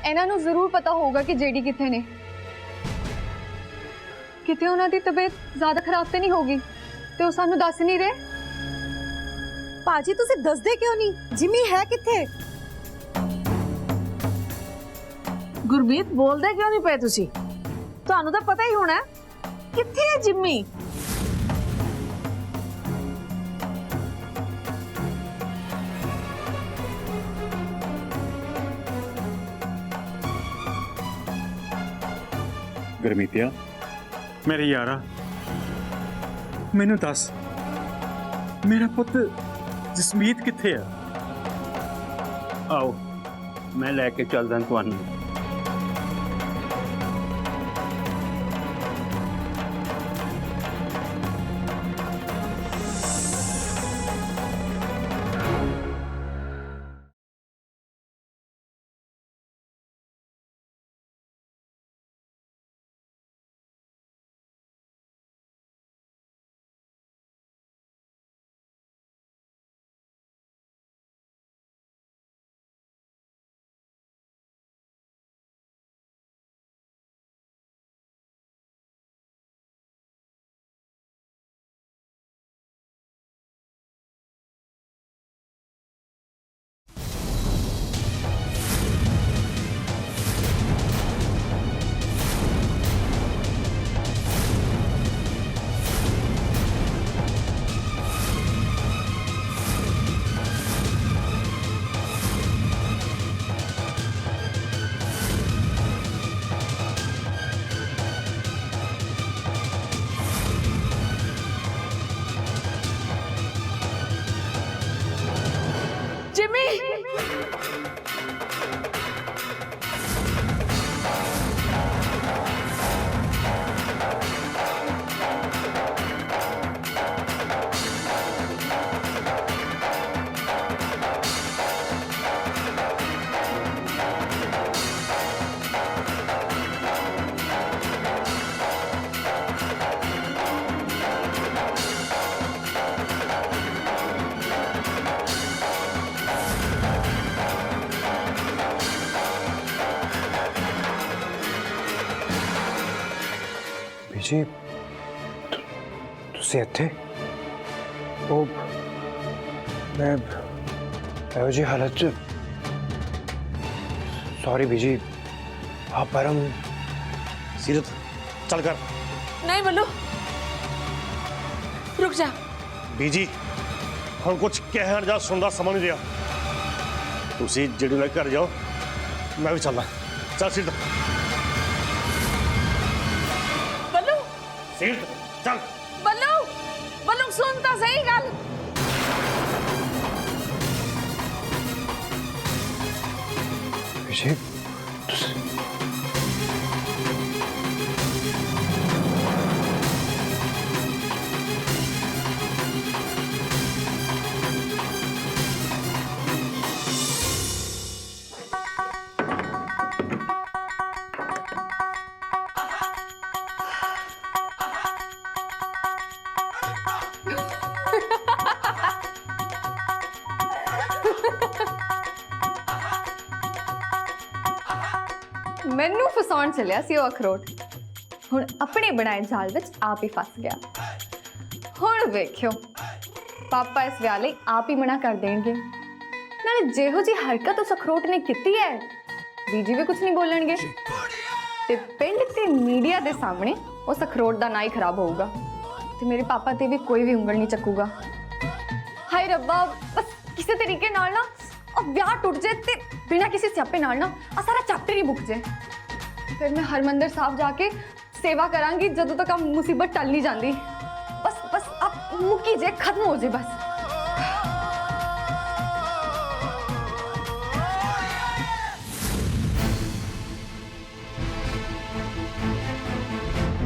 इन्हां नूं जरूर पता होगा कि जेडी किथे ने। किते उन्हां दी तबीयत ज्यादा खराब तो नहीं होगी ते वो सानू दस नहीं रहे। भाजी तुसी दसदे क्यों नहीं? जिमी है किथे? गुरमीत बोलदे क्यों नहीं पे तुसी? तुहानू तो पता ही होना किथे है जिम्मी। गुरमीतिया मेरे यारा मैनू दस मेरा पुत जसमीत किथे है? आओ मैं लैके चलदा तुहानू। जिम्मी जी तुसी इत्थे ओ मैं एहो जी हालत च सॉरी बीजी आप परम सीरत चल कर। नहीं बल्लू रुक जा। बीजी हम कुछ कहण जा सुनदा समझ नहीं रहा। तुसी जेडी ले घर जाओ मैं भी चलना। चल सीरत सीरत चल। बल्लू बल्लू सुनता सही गल। विजय मैनू फसाउण चलिया सी वो अखरोट हुण अपने बनाए जाल विच आप ही फस गया। हुण वेखियो पापा इस विआह लई आप ही मना कर देंगे। नाले जेहो जी हरकत उस अखरोट ने की है बीजी भी कुछ नहीं बोलणगे ते पिंड ते मीडिया दे सामने उस अखरोट दा ना ही खराब होगा ते मेरे पापा ते भी कोई भी उंगल नहीं चकूगा। हाय रब्बा बस किसी तरीके नाल ना अब विआह टूट जाए ते बिना किसी स्यापे नाल ना आ सारा चैप्टर ही मुक जाए। फिर मैं हरमंदिर साहब जाके सेवा करांगी जदों तक मुसीबत टल नहीं जाती। बस बस अब मुकी जाए खत्म हो जाए बस।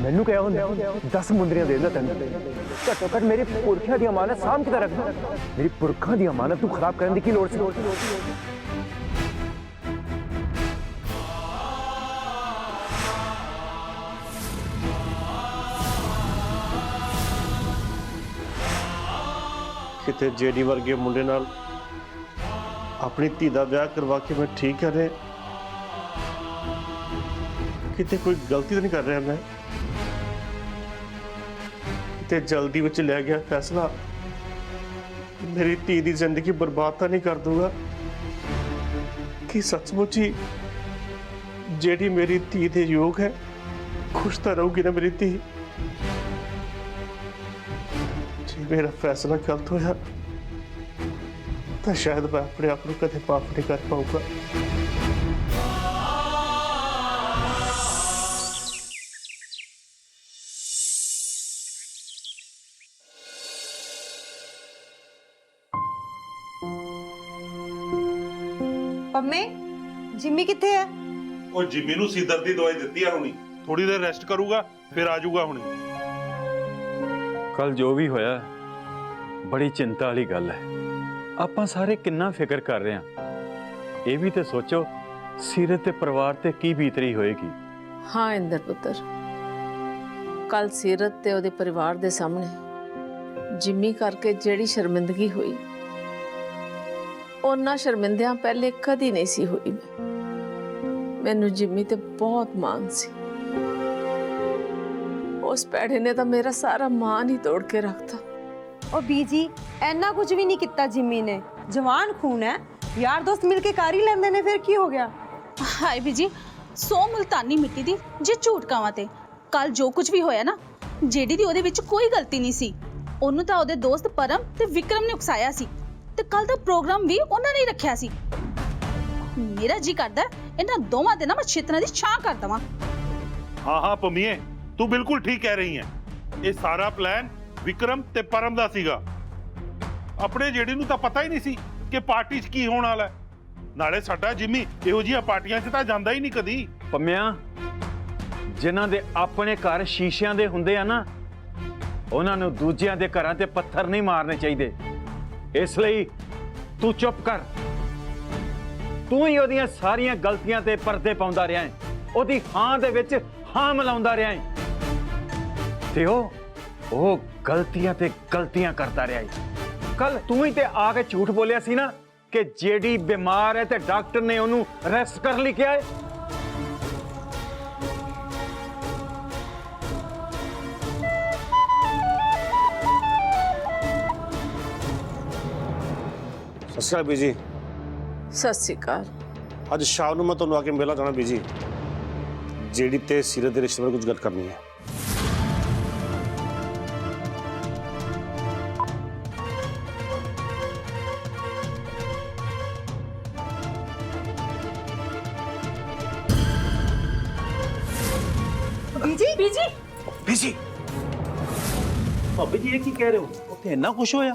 मैनू क्या होंदा 10 मुंदरियां देंदा तैनूं घट्टो घट मेरे पुरखियां दी अमानत साम के रखना। मेरी पुरखों दी अमानत तू खराब करने की लोड़ सी। किते जेडी वर्गे मुंडे नाल अपनी धी दा ब्याह करवा के मैं ठीक करे ਕਿਤੇ ਕੋਈ ਗਲਤੀ ਤਾਂ ਨਹੀਂ ਕਰ ਰਿਹਾ ਮੈਂ? ਤੇ ਜਲਦੀ ਵਿੱਚ ਲੈ ਗਿਆ ਫੈਸਲਾ ਮੇਰੀ ਧੀ ਦੀ ਜ਼ਿੰਦਗੀ ਬਰਬਾਦ ਤਾਂ ਨਹੀਂ ਕਰ ਦੂਗਾ? ਕਿ ਸੱਚਮੁੱਚ ਹੀ ਜਿਹੜੀ ਮੇਰੀ ਧੀ ਦੇ ਯੋਗ ਹੈ ਖੁਸ਼ ਤਾਂ ਰਹੂਗੀ ਨਾ ਮੇਰੀ ਧੀ? ਜੇ ਮੇਰਾ ਫੈਸਲਾ ਗਲਤ ਹੋਇਆ ਤਾਂ ਸ਼ਾਇਦ ਮੈਂ ਆਪਣੇ ਆਪ ਨੂੰ ਕਦੇ ਮਾਫ ਨਹੀਂ ਕਰ ਪਾਊਗਾ। ਪੰਮੇ ਜਿੰਮੀ ਕਿੱਥੇ ਹੈ? ਉਹ ਜਿਮੀ ਨੂੰ ਸਿਰ ਦੀ ਦਵਾਈ ਦਿੱਤੀ ਆ ਹੁਣੀ, ਥੋੜੀ ਦੇਰ ਰੈਸਟ ਕਰੂਗਾ ਫਿਰ ਆ ਜਾਊਗਾ ਹੁਣੀ। ਕੱਲ ਜੋ ਵੀ ਹੋਇਆ ਬੜੀ ਚਿੰਤਾ ਵਾਲੀ ਗੱਲ ਹੈ। ਆਪਾਂ ਸਾਰੇ ਕਿੰਨਾ ਫਿਕਰ ਕਰ ਰਹੇ ਹਾਂ। ਇਹ ਵੀ ਤੇ ਸੋਚੋ ਸੀਰਤ ਤੇ ਪਰਿਵਾਰ ਤੇ ਕੀ ਬੀਤ ਰਹੀ ਹੋਏਗੀ। ਹਾਂ ਇੰਦਰ ਪੁੱਤਰ, ਕੱਲ ਸੀਰਤ ਤੇ ਉਹਦੇ ਪਰਿਵਾਰ ਦੇ ਸਾਹਮਣੇ ਜਿੰਮੀ ਕਰਕੇ ਜਿਹੜੀ ਸ਼ਰਮਿੰਦਗੀ ਹੋਈ, ਉਹਨਾਂ ਸ਼ਰਮਿੰਦਿਆਂ ਪਹਿਲੇ ਕਦੀ ਨਹੀਂ ਸੀ ਹੋਈ। ਮੈਨੂੰ ਜਿੰਮੀ ਤੇ ਬਹੁਤ ਮਾਣ ਸੀ। ਉਸ ਪੈੜੇ ਨੇ ਤਾਂ ਮੇਰਾ ਸਾਰਾ ਮਾਣ ਹੀ ਤੋੜ ਕੇ ਰੱਖਤਾ। ਉਹ ਬੀਜੀ ਐਨਾ ਕੁਝ ਵੀ ਨਹੀਂ ਕੀਤਾ ਜਿੰਮੀ ਨੇ। ਜਵਾਨ ਖੂਨ ਹੈ, ਯਾਰ ਦੋਸਤ ਮਿਲ ਕੇ ਕਰ ਹੀ ਲੈਂਦੇ ਨੇ, ਫਿਰ ਕੀ ਹੋ ਗਿਆ? ਹਾਏ ਬੀਜੀ, ਸੋ ਮੁਲਤਾਨੀ ਮਿੱਟੀ ਦੀ ਜੇ ਝੂਠ ਕਾਵਾਂ ਤੇ ਕੱਲ ਜੋ ਕੁਝ ਵੀ ਹੋਇਆ ਨਾ, ਜਿਹੜੀ ਦੀ ਉਹਦੇ ਵਿੱਚ ਕੋਈ ਗਲਤੀ ਨਹੀਂ ਸੀ। ਉਹਨੂੰ ਤਾਂ ਉਹਦੇ ਦੋਸਤ ਪਰਮ ਤੇ ਵਿਕਰਮ ਨੇ ਉਕਸਾਇਆ ਸੀ ਤੇ ਕੱਲ ਦਾ ਪ੍ਰੋਗਰਾਮ ਵੀ ਉਹਨਾਂ ਨੇ ਹੀ ਰੱਖਿਆ ਸੀ। ਮੇਰਾ ਜੀ ਕਰਦਾ ਇਹਨਾਂ ਦੋਵਾਂ ਦੇ ਨਾ ਮੈਂ ਛਿੱਤਰਾਂ ਦੀ ਛਾਂ ਕਰ ਦਵਾਂ। ਹਾਂ ਹਾਂ ਪੰਮੀਏ, ਤੂੰ ਬਿਲਕੁਲ ਠੀਕ ਕਹਿ ਰਹੀ ਹੈ। ਇਹ ਸਾਰਾ ਪਲਾਨ ਵਿਕਰਮ ਤੇ ਪਰਮ ਦਾ ਸੀਗਾ। ਆਪਣੇ ਜਿਹੜੀ ਨੂੰ ਤਾਂ ਪਤਾ ਹੀ ਨਹੀਂ ਸੀ ਕਿ ਪਾਰਟੀ 'ਚ ਕੀ ਹੋਣ ਵਾਲਾ ਹੈ। ਨਾਲੇ ਸਾਡਾ ਜਿਮੀ ਇਹੋ ਜਿਹੀਆਂ ਪਾਰਟੀਆਂ 'ਚ ਤਾਂ ਜਾਂਦਾ ਹੀ ਨਹੀਂ ਕਦੀ। ਪੰਮਿਆ, ਜਿਨ੍ਹਾਂ ਦੇ ਆਪਣੇ ਘਰ ਸ਼ੀਸ਼ਿਆਂ ਦੇ ਹੁੰਦੇ ਆ ਨਾ, ਉਹਨਾਂ ਨੂੰ ਦੂਜਿਆਂ ਦੇ ਘਰਾਂ ਤੇ ਪੱਥਰ ਨਹੀਂ ਮਾਰਨੇ ਚਾਹੀਦੇ। ਇਸ ਲਈ ਤੂੰ ਚੁੱਪ ਕਰ। ਤੂੰ ਹੀ ਉਹਦੀਆਂ ਸਾਰੀਆਂ ਗਲਤੀਆਂ ਤੇ ਪਰਦੇ ਪਾਉਂਦਾ ਰਿਹਾ ਹੈ, ਉਹਦੀ ਹਾਂ ਦੇ ਵਿੱਚ ਹਾਂ ਮਿਲਾਉਂਦਾ ਰਿਹਾ ਹੈ, ਤੇ ਉਹ ਗਲਤੀਆਂ ਤੇ ਗਲਤੀਆਂ ਕਰਦਾ ਰਿਹਾ ਹੈ। ਕੱਲ ਤੂੰ ਹੀ ਤੇ ਆ ਕੇ ਝੂਠ ਬੋਲਿਆ ਸੀ ਨਾ ਕਿ ਜਿਹੜੀ ਬਿਮਾਰ ਹੈ ਤੇ ਡਾਕਟਰ ਨੇ ਉਹਨੂੰ ਰੈਸਟ ਕਰਨ ਲਈ ਕਿਹਾ ਹੈ। ਸਤਿ ਸ਼੍ਰੀ ਅਕਾਲ ਬੀਜੀ। ਸਤਿ ਸ਼੍ਰੀ ਅਕਾਲ। ਅੱਜ ਸ਼ਾਮ ਨੂੰ ਮੈਂ ਤੁਹਾਨੂੰ ਆ ਕੇ ਮਿਲਣਾ ਚਾਹਣਾ ਬੀਜੀ। ਜਿਹੜੀ ਤੇ ਸੀਰਤ ਦੇ ਰਿਸ਼ਤੇ ਬਾਰੇ ਕੁਝ ਗੱਲ ਕਰਨੀ ਹੈ। ਬੀਜੀ ਬੀਜੀ ਭਾਬੀ ਜੀ ਇਹ ਕੀ ਕਹਿ ਰਹੇ ਹੋ? ਉੱਥੇ ਇੰਨਾ ਕੁਝ ਹੋਇਆ?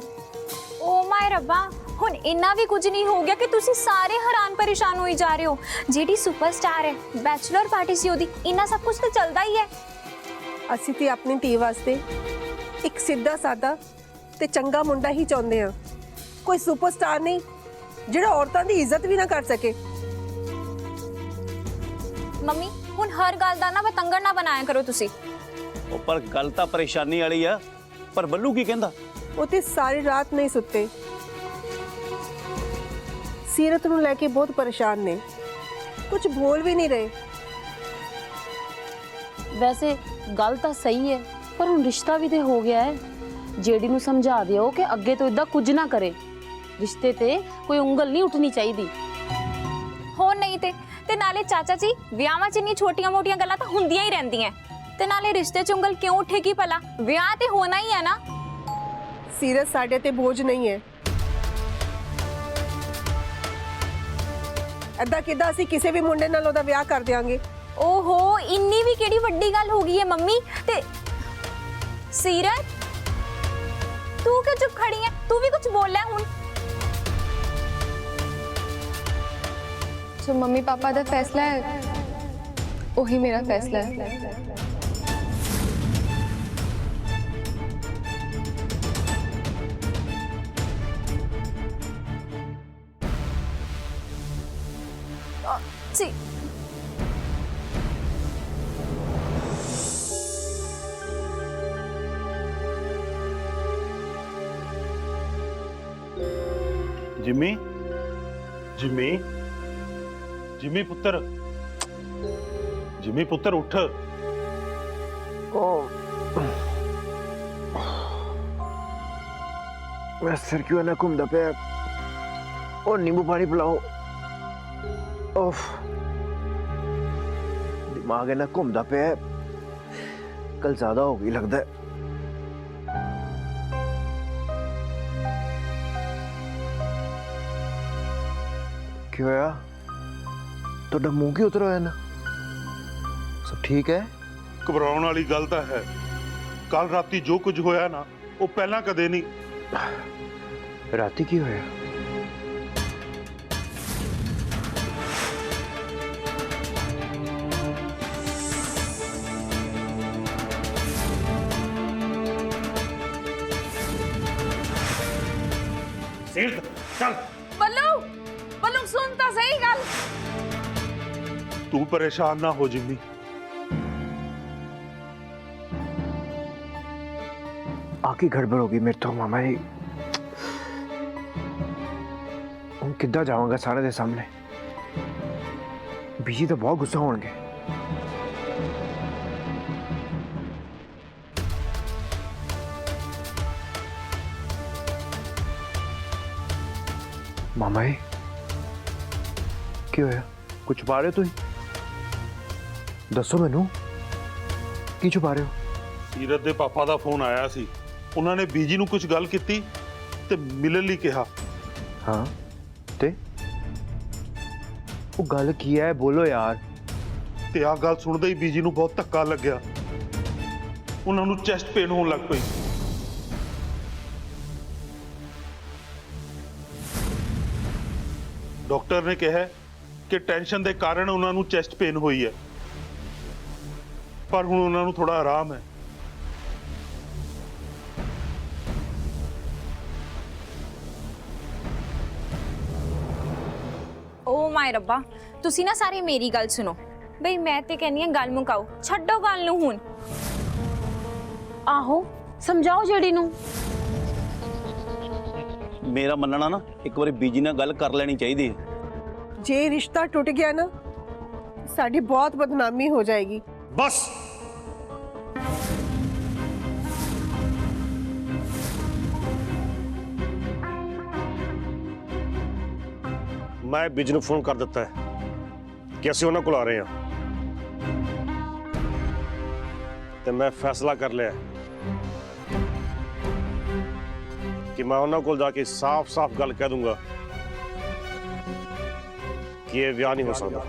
ਓ ਮਾਏ ਰੱਬਾ, ਹੁਣ ਇੰਨਾ ਵੀ ਕੁਝ ਨਹੀਂ ਹੋ ਗਿਆ ਕਿ ਤੁਸੀਂ ਸਾਰੇ ਹੈਰਾਨ ਪਰੇਸ਼ਾਨ ਹੋਈ ਜਾ ਰਹੇ ਹੋ। ਜਿਹੜੀ ਸੁਪਰਸਟਾਰ ਹੈ, ਬੈਚਲਰ ਪਾਰਟੀ ਸੀ ਉਹਦੀ, ਇੰਨਾ ਸਭ ਕੁਝ ਤਾਂ ਚੱਲਦਾ ਹੀ ਹੈ। ਅਸੀਂ ਤੇ ਆਪਣੀ ਧੀ ਵਾਸਤੇ ਇੱਕ ਸਿੱਧਾ ਸਾਦਾ ਤੇ ਚੰਗਾ ਮੁੰਡਾ ਹੀ ਚਾਹੁੰਦੇ ਹਾਂ, ਕੋਈ ਸੁਪਰਸਟਾਰ ਨਹੀਂ ਜਿਹੜਾ ਔਰਤਾਂ ਦੀ ਇੱਜ਼ਤ ਵੀ ਨਾ ਕਰ ਸਕੇ। ਮੰਮੀ, ਹੁਣ ਹਰ ਗੱਲ ਦਾ ਨਾ ਬਤੰਗੜ ਨਾ ਬਣਾਇਆ ਕਰੋ ਤੁਸੀਂ। ਉਹ ਪਰ ਗੱਲ ਤਾਂ ਪਰੇਸ਼ਾਨੀ ਵਾਲੀ ਆ। ਪਰ ਬੱਲੂ ਕੀ ਕਹਿੰਦਾ? ਉਹ ਤੇ ਸਾਰੀ ਰਾਤ ਨਹੀਂ ਸੁੱਤੇ। ਸੀਰਤ ਨੂੰ ਲੈ ਕੇ ਬਹੁਤ ਪਰੇਸ਼ਾਨ ਨੇ, ਕੁਝ ਬੋਲ ਵੀ ਨਹੀਂ ਰਹੇ। ਵੈਸੇ ਗੱਲ ਤਾਂ ਸਹੀ ਹੈ, ਪਰ ਹੁਣ ਰਿਸ਼ਤਾ ਵੀ ਤੇ ਹੋ ਗਿਆ ਹੈ। ਜਿਹੜੀ ਨੂੰ ਸਮਝਾ ਦਿਓ ਕਿ ਅੱਗੇ ਤੋਂ ਇਦਾਂ ਕੁਝ ਨਾ ਕਰੇ। ਰਿਸ਼ਤੇ ਤੇ ਕੋਈ ਉਂਗਲ ਨਹੀਂ ਉੱਠਣੀ ਚਾਹੀਦੀ। ਹੋਰ ਨਹੀਂ ਤੇ ਨਾਲੇ ਚਾਚਾ ਜੀ, ਵਿਆਹਾਂ 'ਚ ਇੰਨੀ ਛੋਟੀਆਂ-ਮੋਟੀਆਂ ਗੱਲਾਂ ਤਾਂ ਹੁੰਦੀਆਂ ਹੀ ਰਹਿੰਦੀਆਂ। ਤੇ ਨਾਲੇ ਰਿਸ਼ਤੇ 'ਚ ਉਂਗਲ ਕਿਉਂ ਉੱਠੇਗੀ ਭਲਾ? ਵਿਆਹ ਤੇ ਹੋਣਾ ਹੀ ਹੈ ਨਾ। ਸੀਰਤ ਸਾਡੇ ਤੇ ਬੋਝ ਨਹੀਂ ਹੈ। ਐਦਾਂ ਕਿੱਦਾਂ ਅਸੀਂ ਕਿਸੇ ਵੀ ਮੁੰਡੇ ਨਾਲ ਉਹਦਾ ਵਿਆਹ ਕਰ ਦਿਆਂਗੇ। ਓਹੋ, ਇੰਨੀ ਵੀ ਕਿਹੜੀ ਵੱਡੀ ਗੱਲ ਹੋ ਗਈ ਹੈ ਮੰਮੀ। ਤੇ ਸੀਰਤ, ਤੂੰ ਕਿਉਂ ਚੁੱਪ ਖੜੀ ਹੈ? ਤੂੰ ਵੀ ਕੁਝ ਬੋਲ ਲੈ ਹੁਣ। ਜੋ ਮੰਮੀ ਪਾਪਾ ਦਾ ਫੈਸਲਾ ਹੈ, ਉਹੀ ਮੇਰਾ ਫੈਸਲਾ ਹੈ। जी ਜਿਮੀ ਜਿਮੀ ਜਿਮੀ ਪੁੱਤਰ ਜਿਮੀ ਪੁੱਤਰ ਉੱਠ। मेरा सिर क्यों है ना घूमता पे? और नींबू पानी पिलाओ। ओफ, दिमाग है ना घूमता पे। कल ज्यादा हो गई लगता है। क्यों होया? ਤੁਹਾਡਾ ਮੂੰਹ ਕਿਉਂ ਉਤਰਿਆ ਹੋਇਆ ਨਾ? ਸਭ ਠੀਕ ਹੈ? ਘਬਰਾਉਣ ਵਾਲੀ ਗੱਲ ਤਾਂ ਹੈ। ਕੱਲ ਰਾਤੀ ਜੋ ਕੁਝ ਹੋਇਆ ਨਾ, ਉਹ ਪਹਿਲਾਂ ਕਦੇ ਨਹੀਂ। ਰਾਤੀ ਕੀ ਹੋਇਆ? ਸੀਰਤ ਚੱਲ। ਬੱਲੂ ਬੱਲੂ ਸੁਣ ਤਾਂ ਸਹੀ ਗੱਲ। ਤੂੰ ਪਰੇਸ਼ਾਨ ਨਾ ਹੋ ਜਿੰਮੀ। आकी गड़बड़ होगी मेरे तो मामा जी। हूँ किद्दां जावांगा सारे दे सामने? बीजी तो बहुत गुस्सा होणगे। मामा जी की होया? कुछ छुपा रहे हो तुसीं? दसो मैनू की छुपा रहे हो? ਸੀਰਤ ਦੇ ਪਾਪਾ ਦਾ ਫੋਨ ਆਇਆ ਸੀ। ਉਹਨਾਂ ਨੇ ਬੀਜੀ ਨੂੰ ਕੁਝ ਗੱਲ ਕੀਤੀ ਤੇ ਮਿਲਣ ਲਈ ਕਿਹਾ। हाँ ते वो गल की है? बोलो यार। ਤੇ ਆ ਗੱਲ ਸੁਣਦੇ ਹੀ ਬੀਜੀ ਨੂੰ ਬਹੁਤ ਧੱਕਾ ਲੱਗਿਆ। ਉਹਨਾਂ ਨੂੰ ਚੈਸਟ ਪੇਨ ਹੋਣ ਲੱਗ ਪਈ। ਡਾਕਟਰ ਨੇ ਕਿਹਾ ਕਿ ਟੈਨਸ਼ਨ ਦੇ ਕਾਰਨ ਉਹਨਾਂ ਨੂੰ ਚੈਸਟ ਪੇਨ ਹੋਈ ਹੈ, ਪਰ ਹੁਣ ਉਹਨਾਂ ਨੂੰ ਥੋੜਾ ਆਰਾਮ ਹੈ। ਓ ਮਾਏ ਰੱਬਾ, ਤੁਸੀਂ ਨਾ ਸਾਰੇ ਮੇਰੀ ਗੱਲ ਸੁਣੋ ਬਈ। ਮੈਂ ਤੇ ਕਹਿੰਦੀ ਆ ਗੱਲ ਮੁਕਾਓ, ਛੱਡੋ ਗੱਲ ਨੂੰ ਹੁਣ। ਆਹੋ ਸਮਝਾਓ ਜਿਹੜੀ ਨੂੰ। ਮੇਰਾ ਮੰਨਣਾ ਨਾ, ਇੱਕ ਵਾਰੀ ਬੀਜੀ ਨਾਲ ਗੱਲ ਕਰ ਲੈਣੀ ਚਾਹੀਦੀ ਹੈ। ਜੇ ਰਿਸ਼ਤਾ ਟੁੱਟ ਗਿਆ ਨਾ, ਸਾਡੀ ਬਹੁਤ ਬਦਨਾਮੀ ਹੋ ਜਾਏਗੀ। ਬਸ ਮੈਂ ਬਿਜ ਨੂੰ ਫੋਨ ਕਰ ਦਿੱਤਾ ਹੈ ਕਿ ਅਸੀਂ ਉਹਨਾਂ ਕੋਲ ਆ ਰਹੇ ਹਾਂ ਤੇ ਮੈਂ ਫੈਸਲਾ ਕਰ ਲਿਆ ਕਿ ਮੈਂ ਉਹਨਾਂ ਕੋਲ ਜਾ ਕੇ ਸਾਫ਼-ਸਾਫ਼ ਗੱਲ ਕਹਿ ਦੂੰਗਾ ਕਿ ਇਹ ਵਿਆਹ ਨਹੀਂ ਹੋ ਸਕਦਾ।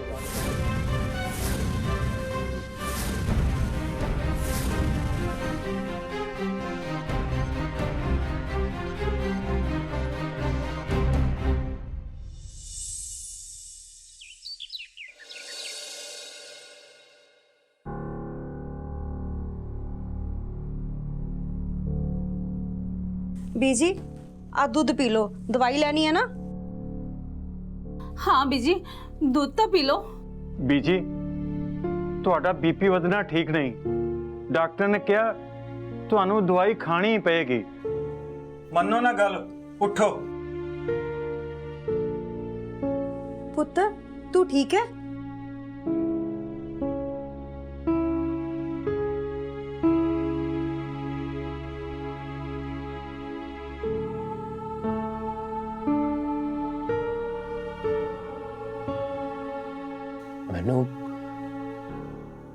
बीजी आ दूध पी लो, दवाई लेनी है ना? हाँ बीजी, दूध तो पी लो। ਬੀਜੀ ਤੁਹਾਡਾ ਬੀਪੀ ਵਧਣਾ ਠੀਕ ਨਹੀਂ। ਡਾਕਟਰ ਨੇ ਕਿਹਾ ਤੁਹਾਨੂੰ ਦਵਾਈ ਖਾਣੀ ਹੀ ਪਏਗੀ। ਮੰਨੋ ਨਾ ਗੱਲ, ਉੱਠੋ। पुत्र तू ठीक है?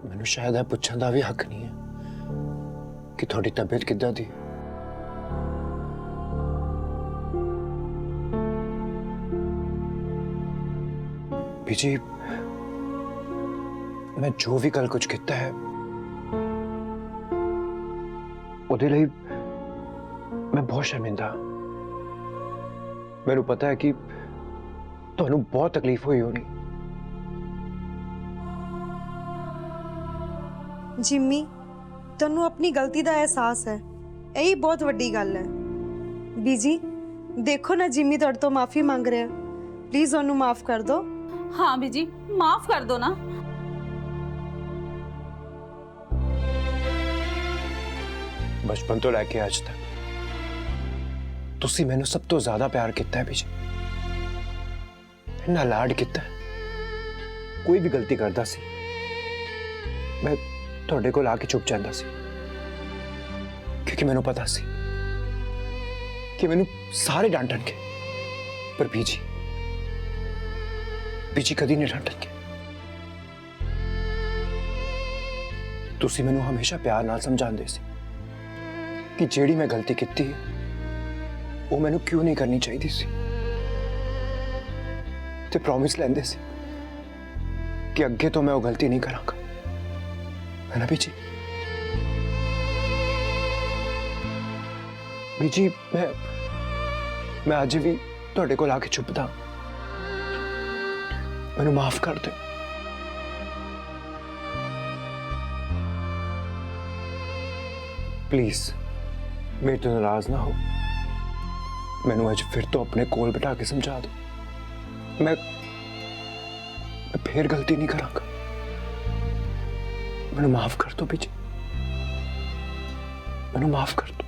ਮੈਨੂੰ ਸ਼ਾਇਦ ਇਹ ਪੁੱਛਣ ਦਾ ਵੀ ਹੱਕ ਨਹੀਂ ਹੈ ਕਿ ਤੁਹਾਡੀ ਤਬੀਅਤ ਕਿੱਦਾਂ ਦੀ ਹੈ। ਬੀਜੀ ਮੈਂ ਜੋ ਵੀ ਕੱਲ ਕੁਝ ਕੀਤਾ ਹੈ ਉਹਦੇ ਲਈ ਮੈਂ ਬਹੁਤ ਸ਼ਰਮਿੰਦਾ। ਮੈਨੂੰ ਪਤਾ ਹੈ ਕਿ ਤੁਹਾਨੂੰ ਬਹੁਤ ਤਕਲੀਫ ਹੋਈ ਹੋਣੀ। जिम्मी तन्नू अपनी गलती का एहसास है, यही बहुत वड्डी गल है। बीजी देखो ना, जिम्मी तुहाडे तो माफ़ी मांग रहा, प्लीज़ उन्हें माफ़ कर दो। हाँ बीजी माफ कर दो ना। बचपन तो लैके अज तक तुसी मैनू सब तो ज्यादा प्यार किया है बीजी, इन्ना लाड किया। कोई भी गलती करता सी ਮੈਂ ਤੁਹਾਡੇ ਕੋਲ ਆ ਕੇ ਚੁੱਪ ਜਾਂਦਾ ਸੀ ਕਿਉਂਕਿ ਮੈਨੂੰ ਪਤਾ ਸੀ ਕਿ ਮੈਨੂੰ ਸਾਰੇ ਡਾਂਟਣਗੇ ਪਰ ਬੀਜੀ ਕਦੀ ਨਹੀਂ ਡਾਂਟਣਗੇ। ਤੁਸੀਂ ਮੈਨੂੰ ਹਮੇਸ਼ਾ ਪਿਆਰ ਨਾਲ ਸਮਝਾਉਂਦੇ ਸੀ ਕਿ ਜਿਹੜੀ ਮੈਂ ਗਲਤੀ ਕੀਤੀ ਹੈ ਉਹ ਮੈਨੂੰ ਕਿਉਂ ਨਹੀਂ ਕਰਨੀ ਚਾਹੀਦੀ ਸੀ ਤੇ ਪ੍ਰੋਮਿਸ ਲੈਂਦੇ ਸੀ ਕਿ ਅੱਗੇ ਤੋਂ ਮੈਂ ਉਹ ਗਲਤੀ ਨਹੀਂ ਕਰਾਂਗਾ, ਹੈ ਨਾ ਬੀਜੀ? ਬੀਜੀ ਮੈਂ ਅੱਜ ਵੀ ਤੁਹਾਡੇ ਕੋਲ ਆ ਕੇ ਚੁੱਪਦਾ, ਮੈਨੂੰ ਮਾਫ ਕਰ ਦਿਓ। प्लीज मेरे तो नाराज ना हो, मैनू अज फिर तो अपने कोल बिठा के समझा दो, मैं फिर गलती नहीं करांगा, मैनू माफ कर दो बीजी, मैनू माफ कर दो।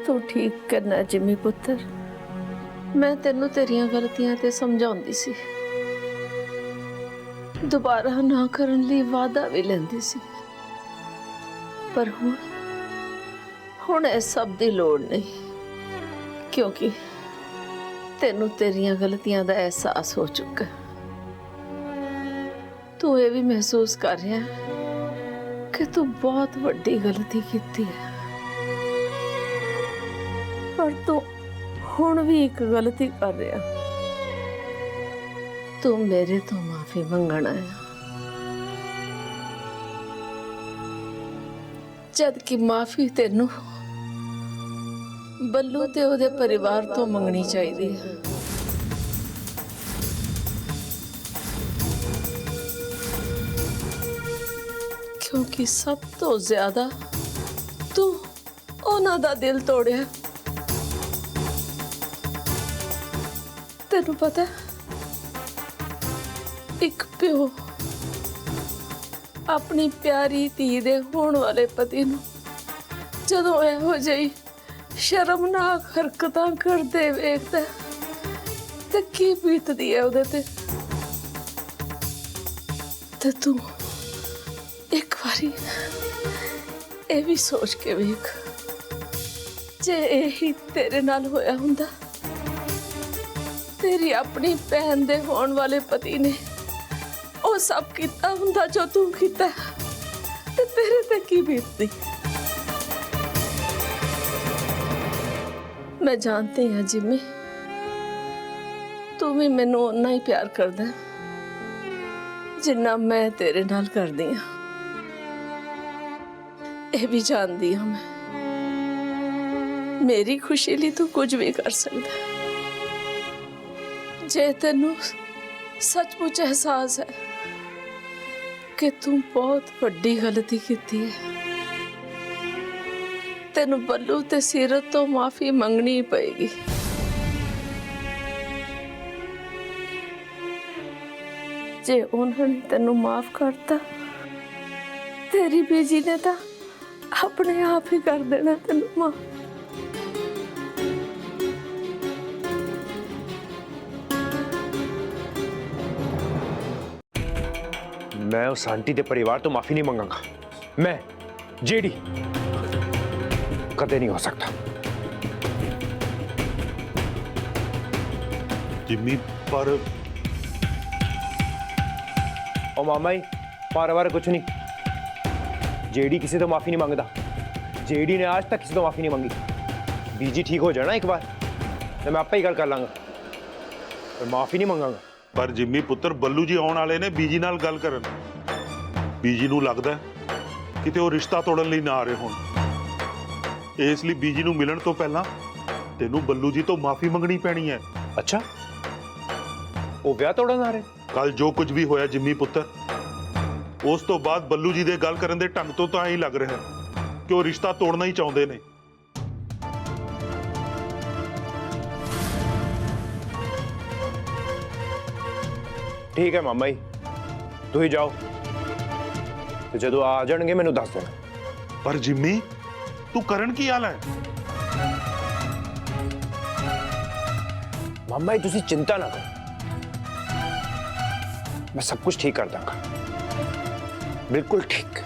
तू ठीक करना जिमी पुत्र, मैं तेनू तेरियां गलतियां ते समझाउंदी सी, दोबारा ना करन लई वादा भी लैंदी सी, पर हुण इस सब दी लोड़ नहीं क्योंकि तेनू तेरियां गलतियां दा एहसास हो चुका। तू ये भी महसूस कर रहा है कि तू बहुत वड्डी गलती कीती है, पर तू हुण भी एक गलती कर रहा, तू मेरे तो माफी मंगना है, जद कि माफी तेनू बल्लू ते ओदे परिवार तो मंगनी चाहिए है। क्योंकि सब तो ज्यादा तू उन्हां दा दिल तोड़िया। तेनू पता है एक प्यो अपनी प्यारी धी दे होने वाले पति नूं जदों इहो जिही शर्मनाक हरकतां करदे वेखदा ते की बीतदी है उहदे ते तू एक बारी ये भी सोच के वेख, जे यही तेरे नाल होया हुंदा, तेरी अपनी बहन दे होने वाले पति ने वो सब किता हुंदा जो तू किता ते तेरे ते की बीतदी। मैं जानती हूं जिमी, तू भी मैनू उन्ना ही प्यार करदा जिन्ना मैं तेरे नाल करदी हां। ये भी जानती हूं मैं मेरी खुशी लिए तू कुछ भी कर सकदा, जे तेनू सचमुच एहसास है कि तू बहुत वड्डी गलती की है, तेनू बल्लू ते सीरत तो माफी मंगनी पएगी। जे उन्होंने तेनू माफ करता, तेरी बीजी ने तो अपने आप ही कर देना तेनू माफ। मैं उस आंटी दे परिवार तो माफी नहीं मंगांगा, मैं जेडी कदे नहीं हो सकता। जिम्मी पर ओ मामा जी बार कुछ नहीं, जेडी किसी तो माफी नहीं मांगता, जेडी ने आज तक किसी तो माफी नहीं मांगी। बीजी ठीक हो जाना एक बार तो मैं आपे ही गल कर लांगा, पर माफी नहीं मंगांगा। पर जिम्मी पुत्र बल्लू जी आने वाले ने बीजी नाल गल करन, बीजी नूं लगदा किते वो रिश्ता तोड़न लई ना आ रहे होण, इसलिए बीजी नूं मिलण तो पहला तेनू बल्लू जी तो माफी मंगनी पैनी है। अच्छा वो ब्याह तोड़न आ रहे? कल जो कुछ भी होया जिम्मी पुत्र, उस तो बाद बल्लू जी दे गल करन दे ढंग तो ही लग रहा है कि वो रिश्ता तोड़ना ही चाहते ने। ठीक है मामा जी, तू ही जाओ, तो जदों आ जाएंगे मैनू दस देना। पर जिम्मी तू करन की हाल है? मामा जी तुसी चिंता ना करो, मैं सब कुछ ठीक कर दूंगा, बिल्कुल ठीक।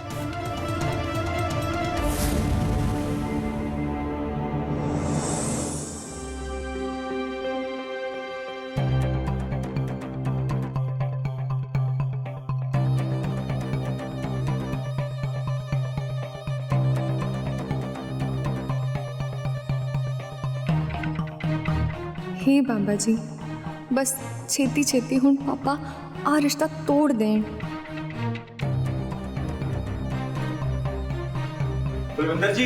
हे बाबा जी, बस छेती छेती हुण पापा आ रिश्ता तोड़ दें। बलविंदर जी